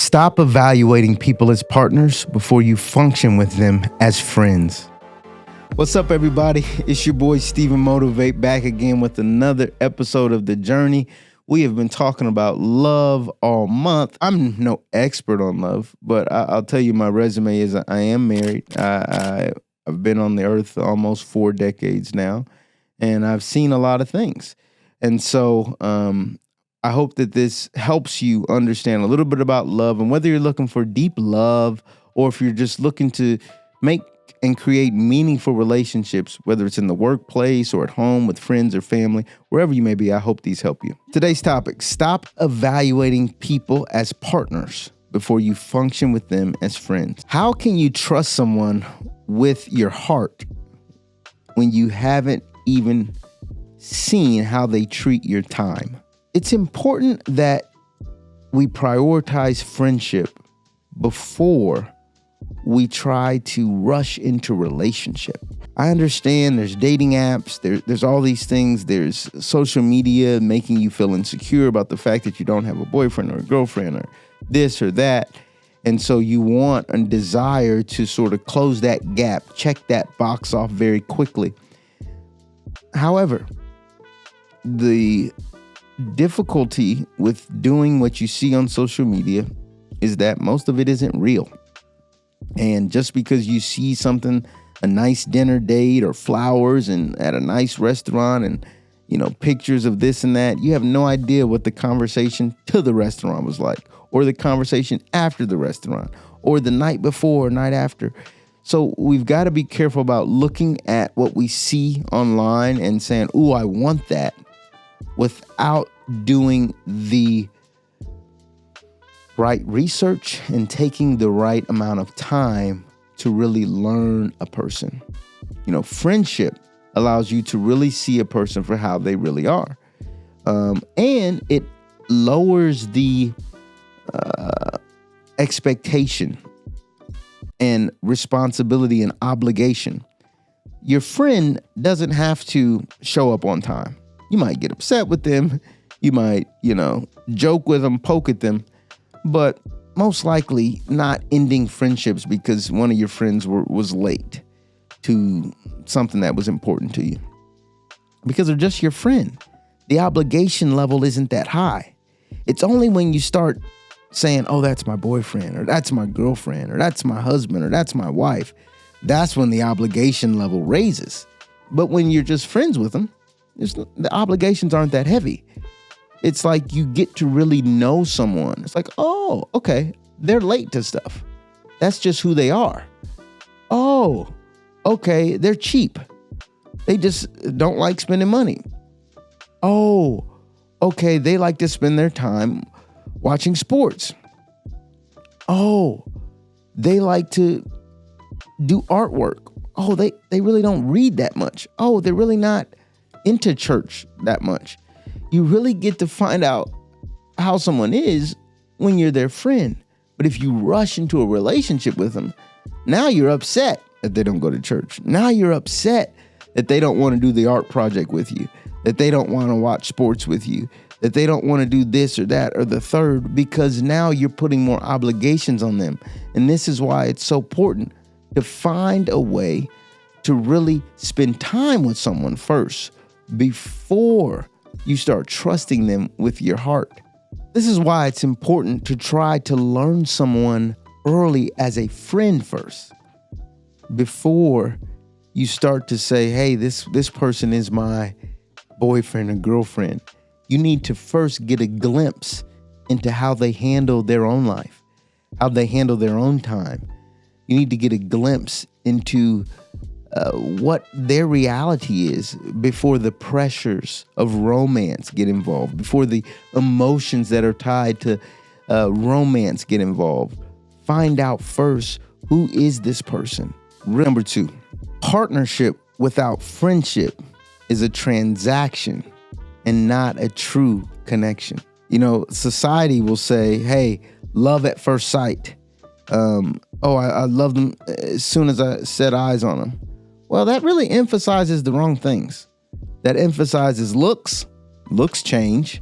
Stop evaluating people as partners before you function with them as friends. What's up, everybody? It's your boy, StephenMotivate, back again with another episode of The Journey. We have been talking about love all month. I'm no expert on love, but I'll tell you my resume is I am married. I've been on the earth almost 4 decades now, and I've seen a lot of things. And so I hope that this helps you understand a little bit about love, and whether you're looking for deep love or if you're just looking to make and create meaningful relationships, whether it's in the workplace or at home with friends or family, wherever you may be, I hope these help you. Today's topic: stop evaluating people as partners before you function with them as friends. How can you trust someone with your heart when you haven't even seen how they treat your time? It's important that we prioritize friendship before we try to rush into relationship. I understand there's dating apps, there's all these things, there's social media making you feel insecure about the fact that you don't have a boyfriend or a girlfriend or this or that. And so you want and desire to sort of close that gap, check that box off very quickly. However, the difficulty with doing what you see on social media is that most of it isn't real. And just because you see something, a nice dinner date or flowers and at a nice restaurant and, pictures of this and that, you have no idea what the conversation to the restaurant was like, or the conversation after the restaurant, or the night before or night after. So we've got to be careful about looking at what we see online and saying, "Ooh, I want that," without doing the right research and taking the right amount of time to really learn a person. Friendship allows you to really see a person for how they really are. And it lowers the expectation and responsibility and obligation. Your friend doesn't have to show up on time. You might get upset with them. You might, joke with them, poke at them, but most likely not ending friendships because one of your friends was late to something that was important to you. Because they're just your friend. The obligation level isn't that high. It's only when you start saying, "Oh, that's my boyfriend," or "That's my girlfriend," or "That's my husband," or "That's my wife," that's when the obligation level raises. But when you're just friends with them, the obligations aren't that heavy. It's like you get to really know someone. It's like, "Oh, okay, they're late to stuff. That's just who they are. Oh, okay, they're cheap. They just don't like spending money. Oh, okay, they like to spend their time watching sports. Oh, they like to do artwork. Oh, they really don't read that much. Oh, they're really not into church that much." You really get to find out how someone is when you're their friend. But if you rush into a relationship with them, now you're upset that they don't go to church. Now you're upset that they don't want to do the art project with you, that they don't want to watch sports with you, that they don't want to do this or that or the third, because now you're putting more obligations on them. And this is why it's so important to find a way to really spend time with someone first before you start trusting them with your heart. This is why it's important to try to learn someone early as a friend first, before you start to say, "Hey, this person is my boyfriend or girlfriend." You need to first get a glimpse into how they handle their own life, how they handle their own time. You need to get a glimpse into what their reality is before the pressures of romance get involved, before the emotions that are tied to romance get involved. Find out first, who is this person? Number 2, partnership without friendship is a transaction and not a true connection. Society will say, "Hey, love at first sight." I love them as soon as I set eyes on them. Well, that really emphasizes the wrong things. That emphasizes looks change.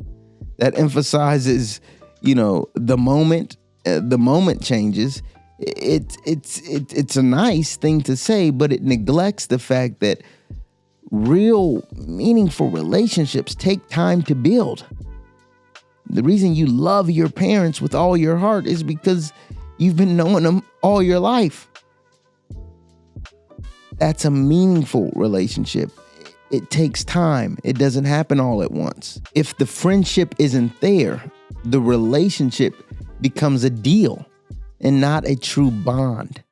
That emphasizes, the moment the moment changes. It's a nice thing to say, but it neglects the fact that real meaningful relationships take time to build. The reason you love your parents with all your heart is because you've been knowing them all your life. That's a meaningful relationship. It takes time. It doesn't happen all at once. If the friendship isn't there, the relationship becomes a deal and not a true bond.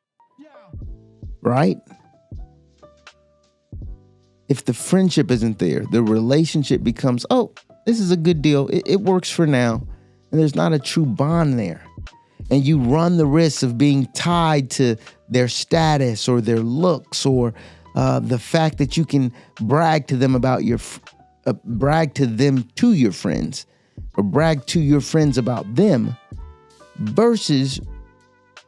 Right? If the friendship isn't there, the relationship becomes, oh, this is a good deal. It works for now. And there's not a true bond there. And you run the risk of being tied to their status or their looks or the fact that you can brag to them about brag to them to your friends or brag to your friends about them versus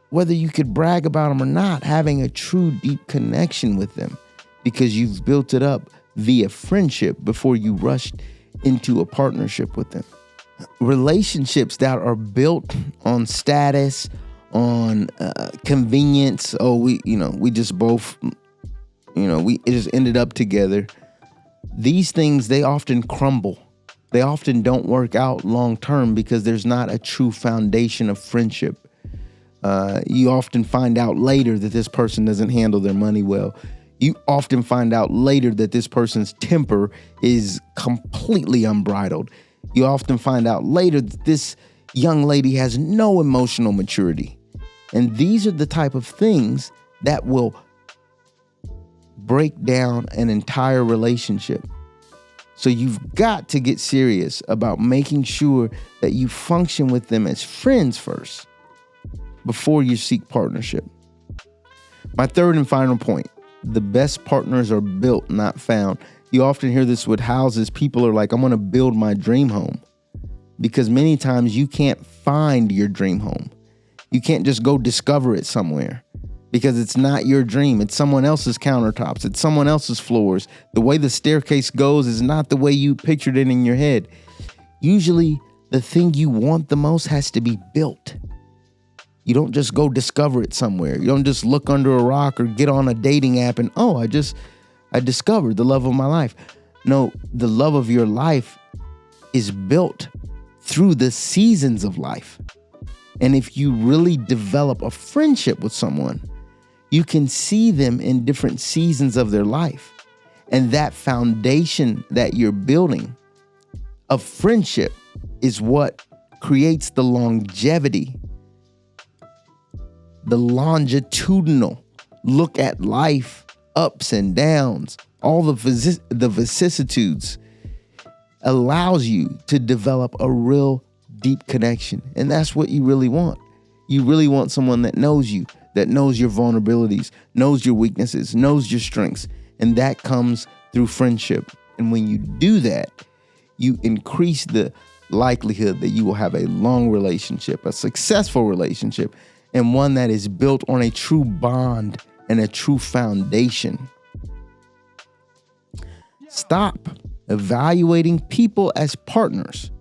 whether you could brag about them or not, having a true deep connection with them because you've built it up via friendship before you rushed into a partnership with them. Relationships that are built on status, on convenience. Oh, we just both, we just ended up together. These things, they often crumble. They often don't work out long term because there's not a true foundation of friendship. You often find out later that this person doesn't handle their money well. You often find out later that this person's temper is completely unbridled. You often find out later that this young lady has no emotional maturity. And these are the type of things that will break down an entire relationship. So you've got to get serious about making sure that you function with them as friends first before you seek partnership. My third and final point, the best partners are built, not found. You often hear this with houses. People are like, I'm going to build my dream home. Because many times you can't find your dream home. You can't just go discover it somewhere because it's not your dream. It's someone else's countertops. It's someone else's floors. The way the staircase goes is not the way you pictured it in your head. Usually the thing you want the most has to be built. You don't just go discover it somewhere. You don't just look under a rock or get on a dating app and, I discovered the love of my life. No, the love of your life is built through the seasons of life. And if you really develop a friendship with someone, you can see them in different seasons of their life. And that foundation that you're building of friendship is what creates the longevity, the longitudinal look at life, ups and downs, all the vicissitudes, allows you to develop a real deep connection. And that's what you really want. You really want someone that knows you, that knows your vulnerabilities, knows your weaknesses, knows your strengths. And that comes through friendship. And when you do that, you increase the likelihood that you will have a long relationship, a successful relationship, and one that is built on a true bond and a true foundation. Stop evaluating people as partners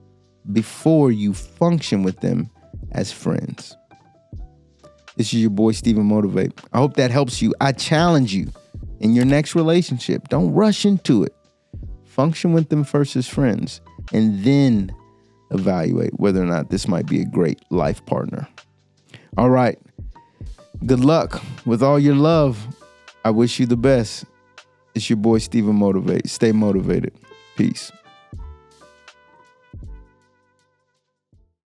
before you function with them as friends. This is your boy, StephenMotivate. I hope that helps you. I challenge you in your next relationship. Don't rush into it. Function with them first as friends, and then evaluate whether or not this might be a great life partner. All right. Good luck with all your love. I wish you the best. It's your boy, StephenMotivate. Stay motivated. Peace.